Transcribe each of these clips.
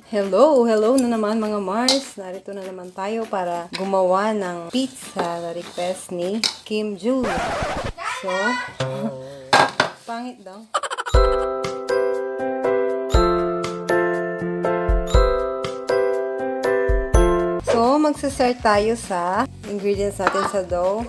Hello na naman mga Mars. Narito na naman tayo para gumawa ng pizza na request ni Kim Jul. So, pangit daw. So, magsa-start tayo sa ingredients natin sa dough.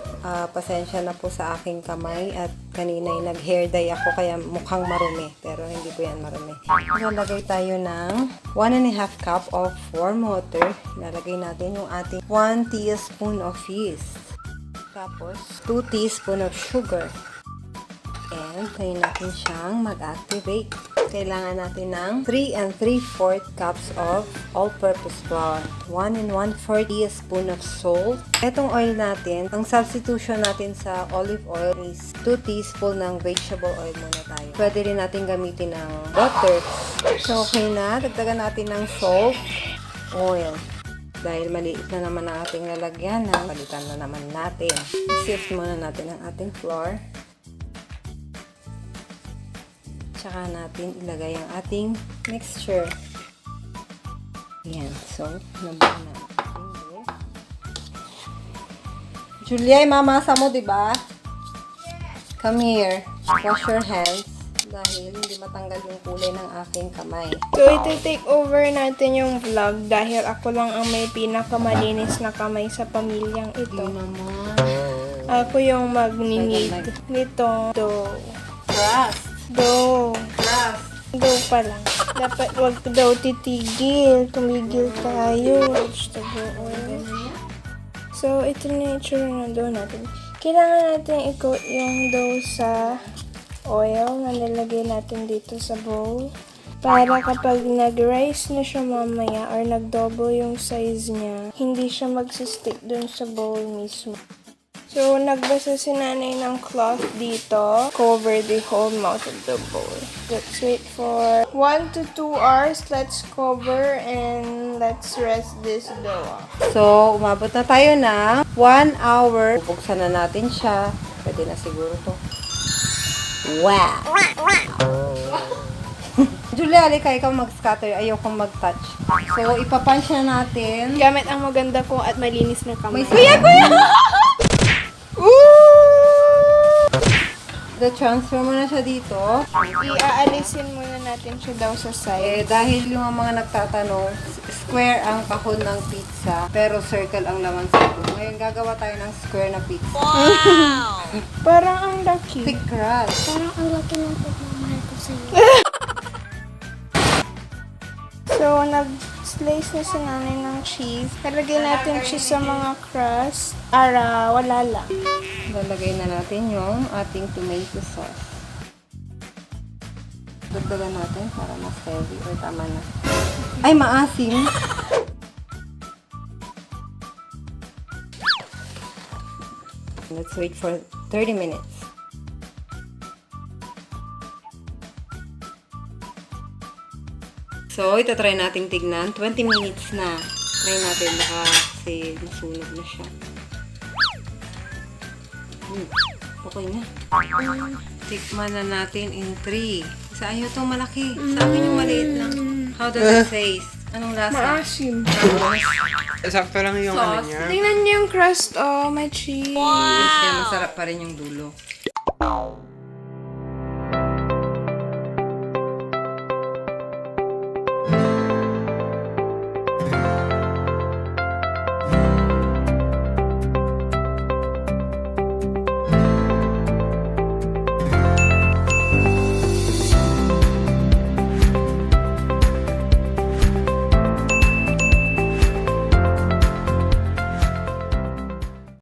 Pasensya na po sa aking kamay at kanina ay nag-hair dye ako kaya mukhang marumi. Pero hindi po yan marumi. Lalagay tayo ng 1.5 cup of warm water. Lalagay natin yung ating 1 teaspoon of yeast. Tapos, 2 teaspoon of sugar. And, tayo natin siyang mag-activate. Kailangan natin ng 3 3/4 cups of all-purpose flour. 1 1/4 teaspoon of salt. Itong oil natin, ang substitution natin sa olive oil is 2 teaspoon ng vegetable oil muna tayo. Pwede rin natin gamitin ng butter. So, okay na. Dagdagan natin ng salt, oil. Dahil maliit na naman ang ating lalagyan, palitan na naman natin. Sift muna natin ang ating flour. Tsaka natin ilagay ang ating mixture. Ayan. So, nabuo na natin. Julia, mamasa mo, diba? Yes. Come here. Wash your hands. Dahil hindi matanggal yung kulay ng aking kamay. So, ito take over natin yung vlog dahil ako lang ang may pinakamalinis na kamay sa pamilyang ito. Naman. Ako yung mag-need nitong dough. Crust. Dough. Crust. Dough pa lang. Dapat wag daw titigil. Tumigil tayo. So, ito na yung itsura ng dough natin. Kailangan natin i-coat yung dough sa oil na nilagay natin dito sa bowl. Para kapag nag-rise na siya mamaya or nag-double yung size niya, hindi siya magsistick dun sa bowl mismo. So, nagbasa si nanay ng cloth dito. Cover the whole mouth of the bowl. Let's wait for 1 to 2 hours. Let's cover and let's rest this dough off. So, umabot na tayo na 1 hour. Bubuksan na natin siya. Pwede na siguro to. Wow! Julia, alika, ikaw mag-scatter. Ayokong mag-touch. So, ipapunch na natin. Gamit ang maganda ko at malinis na kamay. Kuya! Transfer mo na siya dito. Iaalisin muna natin siya daw sa side. Dahil yung mga nagtatanong, square ang kahon ng pizza, pero circle ang laman sa ito. Ngayon, gagawa tayo ng square na pizza. Wow! Parang ang laki. Thick crust. Parang ang laki ng pagmamahal ko sa'yo. So, nag-slice na si nanay ng cheese. Talagay natin siya sa mga crust. Para wala lang. Lalagay na natin yung ating tomato sauce. Dagdagan natin para mas heavy or tama na. Ay, maasim! Let's wait for 30 minutes. So, ito try natin tignan. 20 minutes na. Try natin baka kasi nasunog na siya. Okay na. Tikman na natin in 3. Sa iyo itong malaki. Sa akin yung maliit lang. How does it taste? Anong lasa? Maasim. Sakto lang yung ano niya. Tingnan niyo yung crust. Oh, may cheese. Wow! Masarap pa rin yung dulo.